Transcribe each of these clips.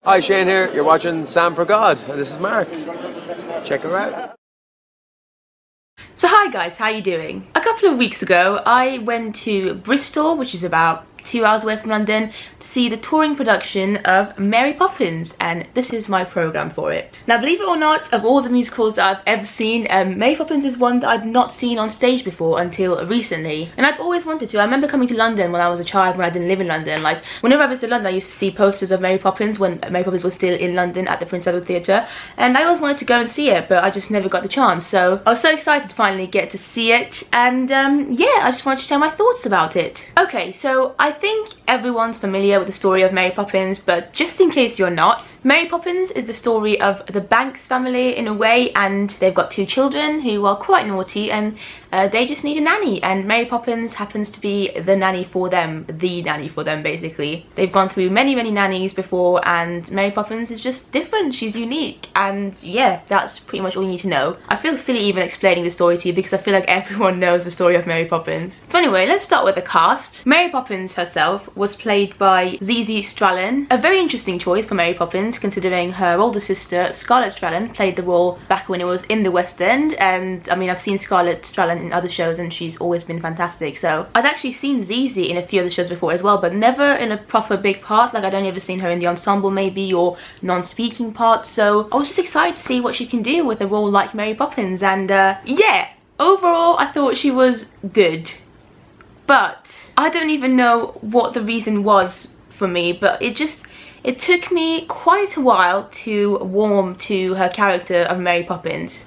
Hi, Shane here. You're watching Sam for God, and this is Mark. Check her out. So hi guys, how you doing? A couple of weeks ago I went to Bristol, which is about 2 hours away from London, to see the touring production of Mary Poppins, and this is my programme for it. Now believe it or not, of all the musicals that I've ever seen, Mary Poppins is one that I'd not seen on stage before until recently, and I'd always wanted to. I remember coming to London when I was a child, when I didn't live in London. Like, whenever I visited London I used to see posters of Mary Poppins when Mary Poppins was still in London at the Prince Edward Theatre, and I always wanted to go and see it, but I just never got the chance. So I was so excited to finally get to see it, and yeah, I just wanted to share my thoughts about it. Okay, so I think everyone's familiar with the story of Mary Poppins, but just in case you're not, Mary Poppins is the story of the Banks family in a way, and they've got 2 children who are quite naughty, and they just need a nanny, and Mary Poppins happens to be the nanny for them, basically. They've gone through many nannies before, and Mary Poppins is just different. She's unique, and yeah, that's pretty much all you need to know. I feel silly even explaining the story to you because I feel like everyone knows the story of Mary Poppins. So anyway, let's start with the cast. Mary Poppins herself was played by Zizi Strallen. A very interesting choice for Mary Poppins, considering her older sister Scarlett Strallen played the role back when it was in the West End, and I mean, I've seen Scarlett Strallen in other shows and she's always been fantastic. So I'd actually seen Zizi in a few other shows before as well, but never in a proper big part. Like, I'd only ever seen her in the ensemble maybe, or non-speaking parts, so I was just excited to see what she can do with a role like Mary Poppins, and yeah, overall I thought she was good. But I don't even know what the reason was for me, but it took me quite a while to warm to her character of Mary Poppins.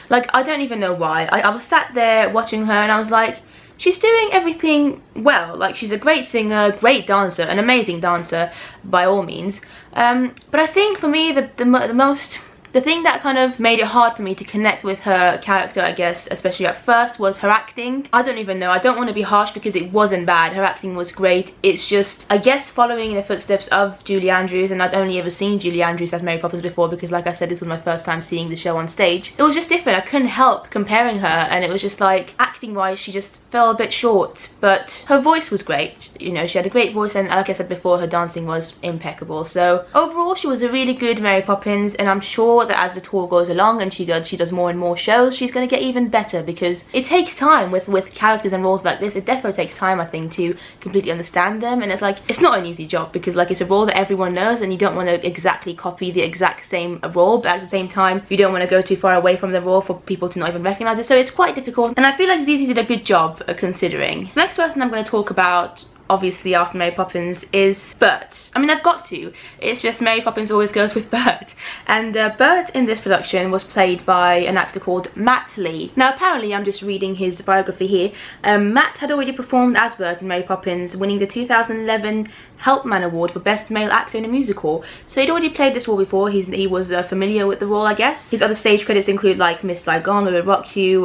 Like, I don't even know why. I was sat there watching her and I was like, she's doing everything well. Like, she's a great singer, great dancer, an amazing dancer by all means. But I think for me the thing that kind of made it hard for me to connect with her character, I guess, especially at first, was her acting. I don't even know. I don't want to be harsh because it wasn't bad. Her acting was great. It's just, I guess, following in the footsteps of Julie Andrews, and I'd only ever seen Julie Andrews as Mary Poppins before because, like I said, this was my first time seeing the show on stage. It was just different. I couldn't help comparing her, and it was just like, acting-wise, she just fell a bit short, but her voice was great. You know, she had a great voice, and like I said before, her dancing was impeccable. So overall, she was a really good Mary Poppins, and I'm sure that as the tour goes along and she does more and more shows, she's going to get even better, because it takes time with characters and roles like this. It definitely takes time, I think, to completely understand them, and it's like, it's not an easy job because, like, it's a role that everyone knows and you don't want to exactly copy the exact same role, but at the same time you don't want to go too far away from the role for people to not even recognize it. So it's quite difficult, and I feel like Zizi did a good job considering. The next person I'm going to talk about, obviously after Mary Poppins, is Bert. I mean, I've got to. It's just Mary Poppins always goes with Bert. And Bert in this production was played by an actor called Matt Lee. Now apparently, I'm just reading his biography here, Matt had already performed as Bert in Mary Poppins, winning the 2011 Helpman Award for Best Male Actor in a Musical. So he'd already played this role before. He was familiar with the role, I guess. His other stage credits include like Miss Saigon, We Will Rock You,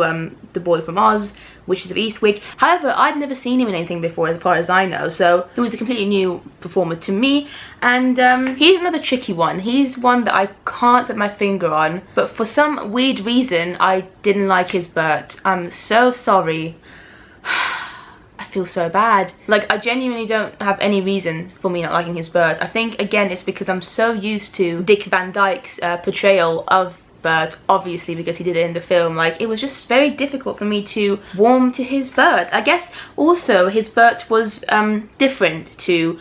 The Boy from Oz, Witches of Eastwick. However, I'd never seen him in anything before as far as I know, so he was a completely new performer to me, and he's another tricky one. He's one that I can't put my finger on, but for some weird reason I didn't like his Bert. I'm so sorry. I feel so bad. Like, I genuinely don't have any reason for me not liking his Bert. I think, again, it's because I'm so used to Dick Van Dyke's portrayal of Bert, obviously because he did it in the film. Like, it was just very difficult for me to warm to his Bert. I guess also his Bert was different to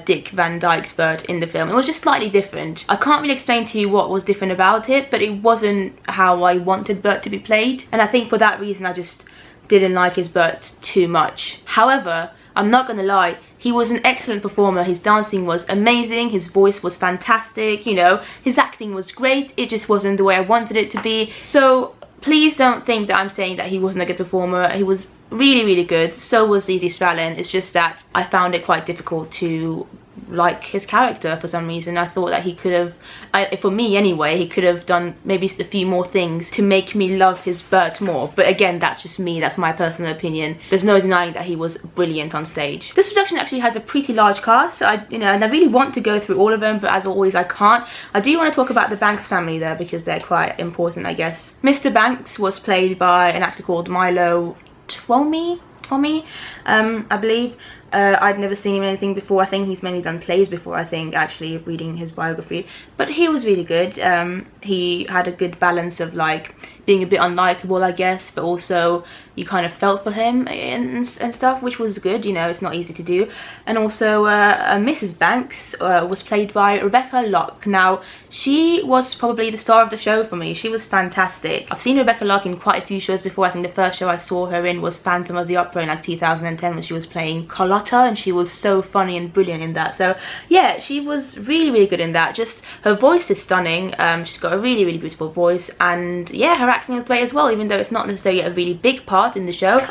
Dick Van Dyke's Bert in the film. It was just slightly different. I can't really explain to you what was different about it, but it wasn't how I wanted Bert to be played, and I think for that reason I just didn't like his Bert too much. However, I'm not gonna lie, he was an excellent performer. His dancing was amazing, his voice was fantastic, you know, his acting was great. It just wasn't the way I wanted it to be. So please don't think that I'm saying that he wasn't a good performer. He was really good. So was Zizi Strallen. It's just that I found it quite difficult to like his character for some reason. I thought that he could have, for me anyway, he could have done maybe a few more things to make me love his Bert more. But again, that's just me, that's my personal opinion. There's no denying that he was brilliant on stage. This production actually has a pretty large cast, and I really want to go through all of them, but as always I can't. I do want to talk about the Banks family though, because they're quite important, I guess. Mr. Banks was played by an actor called Milo Twomey, I believe. I'd never seen him in anything before. I think he's mainly done plays before, I think, actually, reading his biography. But he was really good. He had a good balance of, like, being a bit unlikable, I guess, but also you kind of felt for him and stuff, which was good. You know, it's not easy to do. And also Mrs. Banks was played by Rebecca Locke. Now, she was probably the star of the show for me. She was fantastic. I've seen Rebecca Locke in quite a few shows before. I think the first show I saw her in was Phantom of the Opera in like 2010, when she was playing Carlotta, and she was so funny and brilliant in that. So yeah, she was really, really good in that. Just her voice is stunning. She's got a really, really beautiful voice, and yeah, her acting was great as well, even though it's not necessarily a really big part in the show.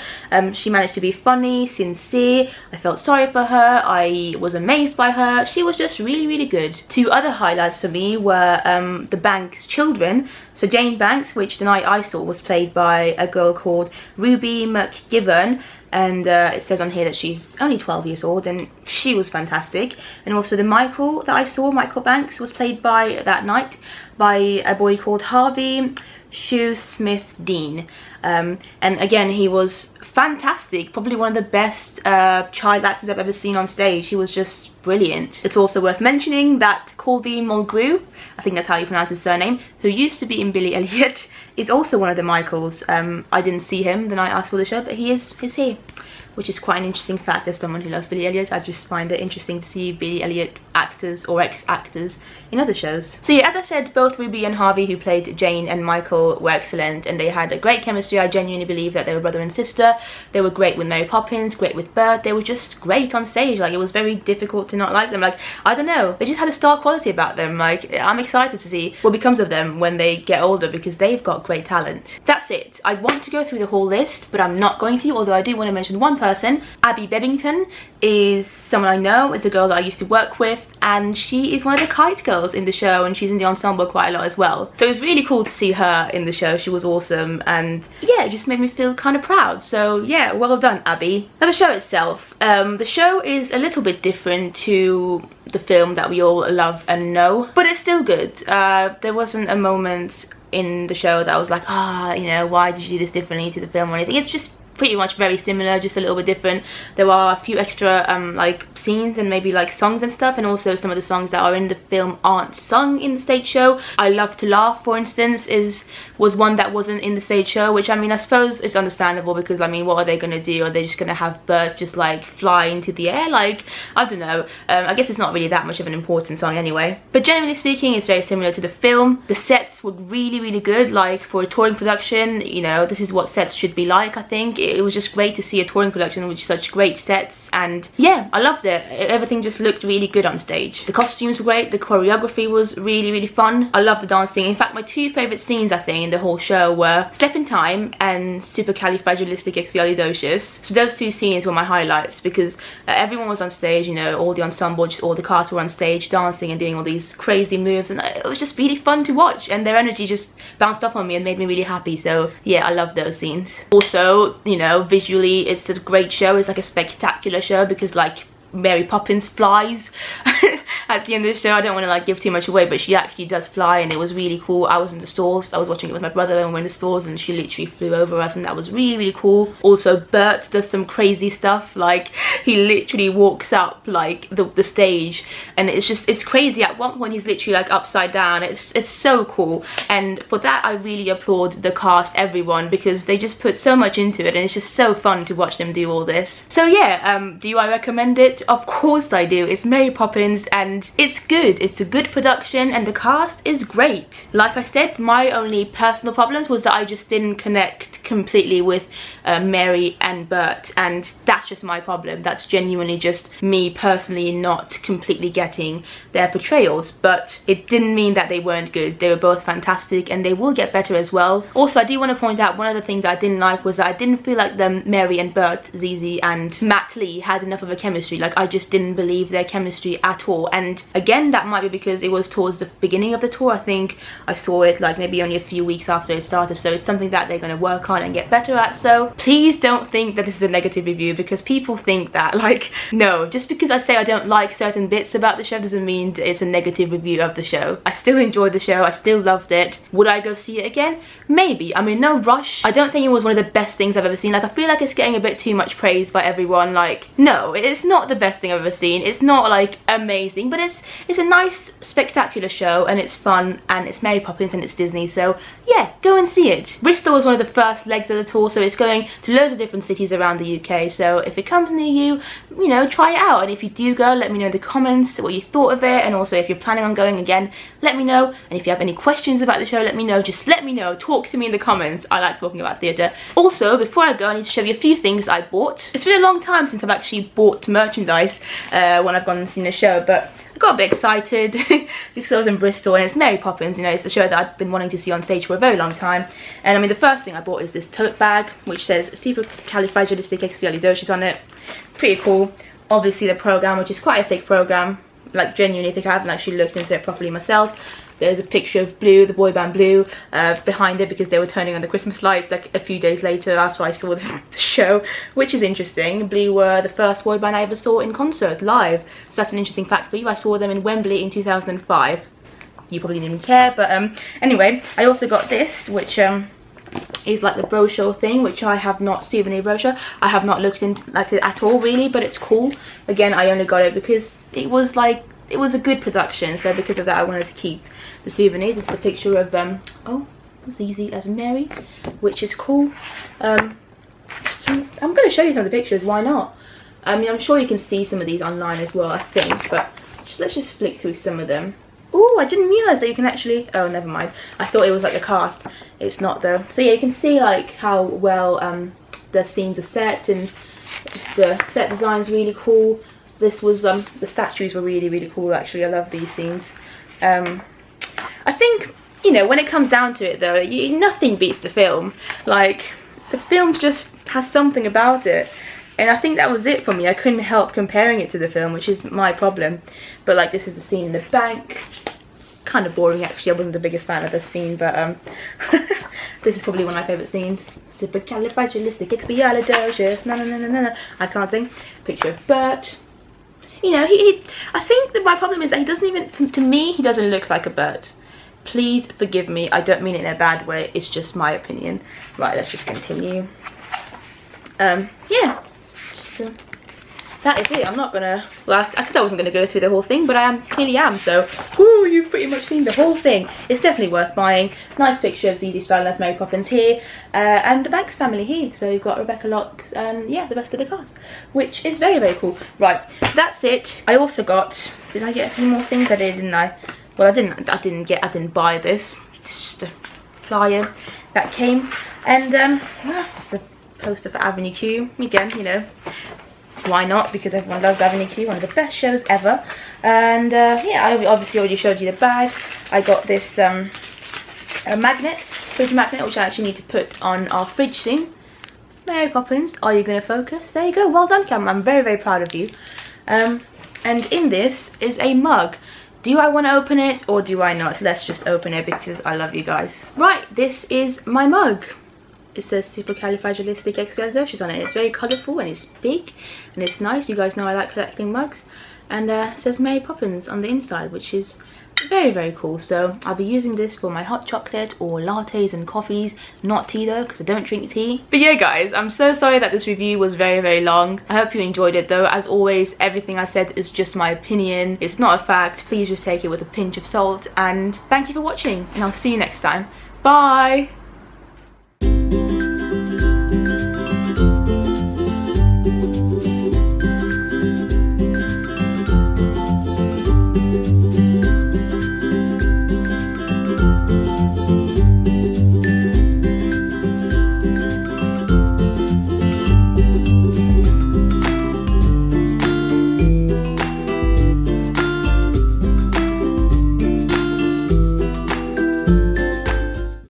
She managed to be funny, sincere. I felt sorry for her. I was amazed by her. She was just really, really good. Two other highlights for me were the Banks children. So Jane Banks, which the night I saw was played by a girl called Ruby McGivern, and it says on here that she's only 12 years old, and she was fantastic. And also the Michael that I saw, Michael Banks, was played by that night by a boy called Harvey Shue Smith Dean, and again, he was fantastic. Probably one of the best child actors I've ever seen on stage. He was just brilliant. It's also worth mentioning that Colby Mulgrew, I think that's how you pronounce his surname, who used to be in Billy Elliot, is also one of the Michaels. I didn't see him the night I saw the show, but he's here, which is quite an interesting fact as someone who loves Billy Elliot. I just find it interesting to see Billy Elliot actors or ex-actors in other shows. So yeah, as I said, both Ruby and Harvey, who played Jane and Michael, were excellent, and they had a great chemistry. I genuinely believe that they were brother and sister. They were great with Mary Poppins, great with Bert. They were just great on stage. Like, it was very difficult to not like them. Like, I don't know, they just had a star quality about them. Like, I'm excited to see what becomes of them when they get older, because they've got great talent. That's it. I want to go through the whole list, but I'm not going to, although I do want to mention one person. Abby Bebbington is someone I know. It's a girl that I used to work with, and she is one of the Kite Girls in the show, and she's in the ensemble quite a lot as well. So it was really cool to see her in the show. She was awesome, and yeah, it just made me feel kind of proud. So yeah, well done, Abby. Now the show itself. The show is a little bit different to the film that we all love and know, but it's still good. There wasn't a moment in the show that I was like, you know, why did you do this differently to the film or anything. It's just pretty much very similar, just a little bit different. There are a few extra like scenes and maybe like songs and stuff, and also some of the songs that are in the film aren't sung in the stage show. I Love to Laugh, for instance, was one that wasn't in the stage show, which, I mean, I suppose it's understandable, because I mean, what are they gonna do? Are they just gonna have Bert just like fly into the air? Like, I don't know. I guess it's not really that much of an important song anyway. But generally speaking, it's very similar to the film. The sets were really, really good. Like, for a touring production, you know, this is what sets should be like, I think. It was just great to see a touring production with such great sets, and yeah, I loved it. Everything just looked really good on stage. The costumes were great, the choreography was really, really fun. I love the dancing. In fact, my two favourite scenes, I think, in the whole show were Step in Time and Supercalifragilisticexpialidocious. So those two scenes were my highlights, because everyone was on stage, you know, all the ensemble, just all the cast were on stage dancing and doing all these crazy moves, and it was just really fun to watch, and their energy just bounced up on me and made me really happy. So yeah, I love those scenes. Also, you know, visually it's a great show. It's like a spectacular show, because like Mary Poppins flies at the end of the show. I don't want to like give too much away, but she actually does fly, and it was really cool. I was in the stalls, I was watching it with my brother, and we're in the stalls, and she literally flew over us, and that was really, really cool. Also, Bert does some crazy stuff. Like, he literally walks up like the stage, and it's crazy. At one point he's literally like upside down. It's so cool, and for that I really applaud the cast, everyone, because they just put so much into it, and it's just so fun to watch them do all this. So yeah, do I recommend it? Of course I do. It's Mary Poppins, and it's good. It's a good production, and the cast is great. Like I said, my only personal problems was that I just didn't connect completely with Mary and Bert, and that's just my problem. That's genuinely just me personally not completely getting their portrayals, but it didn't mean that they weren't good. They were both fantastic, and they will get better as well. Also, I do want to point out one other thing that I didn't like was that I didn't feel like Mary and Bert, Zizi and Matt Lee, had enough of a chemistry. Like, I just didn't believe their chemistry at all, and and again, that might be because it was towards the beginning of the tour. I think I saw it like maybe only a few weeks after it started, so it's something that they're going to work on and get better at. So please don't think that this is a negative review, because people think that, like, no, just because I say I don't like certain bits about the show doesn't mean it's a negative review of the show. I still enjoyed the show, I still loved it. Would I go see it again? Maybe. I mean, no rush. I don't think it was one of the best things I've ever seen. Like, I feel like it's getting a bit too much praise by everyone. Like, no, it's not the best thing I've ever seen. It's not like amazing, but it's a nice, spectacular show, and it's fun, and it's Mary Poppins, and it's Disney, so yeah, go and see it. Bristol is one of the first legs of the tour, so it's going to loads of different cities around the UK, so if it comes near you, you know, try it out. And if you do go, let me know in the comments what you thought of it, and also if you're planning on going again, let me know. And if you have any questions about the show, let me know. Just let me know. Talk to me in the comments. I like talking about theatre. Also, before I go, I need to show you a few things I bought. It's been a long time since I've actually bought merchandise when I've gone and seen a show, but I got a bit excited because I was in Bristol, and it's Mary Poppins, you know, it's a show that I've been wanting to see on stage for a very long time. And I mean, the first thing I bought is this tote bag, which says supercalifragilisticexpialidocious on it. Pretty cool. Obviously the program, which is quite a thick program, like genuinely thick. I haven't actually looked into it properly myself. There's a picture of Blue, the boy band Blue, behind it, because they were turning on the Christmas lights like a few days later after I saw the show, which is interesting. Blue were the first boy band I ever saw in concert live, so that's an interesting fact for you. I saw them in Wembley in 2005. You probably didn't care, but anyway, I also got this, which is like the brochure thing, which I have not, souvenir brochure. I have not looked into it at all really, but it's cool. Again, I only got it because it was like, it was a good production, so because of that I wanted to keep the souvenirs. It's the picture of oh, Zizi as Mary, which is cool. So I'm going to show you some of the pictures, why not? I mean, I'm sure you can see some of these online as well, I think, but let's just flick through some of them. Oh, I didn't realise that you can actually, oh, never mind. I thought it was like a cast. It's not though. So yeah, you can see like how well the scenes are set, and just the set design's really cool. This was the statues were really cool actually. I love these scenes. I think, you know, when it comes down to it though, nothing beats the film. Like, the film just has something about it, and I think that was it for me. I couldn't help comparing it to the film, which is my problem. But like, this is the scene in the bank. Kind of boring actually. I wasn't the biggest fan of this scene, but this is probably one of my favourite scenes. Supercalifragilisticexpialidocious. No. I can't sing. Picture of Bert. You know, I think that my problem is that he doesn't even, to me, he doesn't look like a Bert. Please forgive me. I don't mean it in a bad way. It's just my opinion. Right, let's just continue. Yeah. Just, that is it. I'm not gonna, well, I said I wasn't gonna go through the whole thing, but I clearly am, so whoo, you've pretty much seen the whole thing. It's definitely worth buying. Nice picture of Zizi Stradlin as Mary Poppins here, and the Banks family here. So you've got Rebecca Locke and yeah, the rest of the cast, which is very cool. Right, that's it. I also got, did I get a few more things? I did, didn't I? Well, I didn't buy this. It's just a flyer that came, and it's a poster for Avenue Q. Again, you know, why not? Because everyone loves Avenue Q, one of the best shows ever. And yeah, I obviously already showed you the bag. I got this a magnet, fridge magnet, which I actually need to put on our fridge soon. Mary Poppins, are you going to focus? There you go. Well done, Cam. I'm very proud of you. And in this is a mug. Do I want to open it or do I not? Let's just open it because I love you guys. Right, this is my mug. It says supercalifragilisticexpialidocious on it. It's very colourful and it's big and it's nice. You guys know I like collecting mugs. And it says Mary Poppins on the inside, which is very cool. So I'll be using this for my hot chocolate or lattes and coffees. Not tea though, because I don't drink tea. But yeah guys, I'm so sorry that this review was very long. I hope you enjoyed it though. As always, everything I said is just my opinion. It's not a fact. Please just take it with a pinch of salt. And thank you for watching, and I'll see you next time. Bye!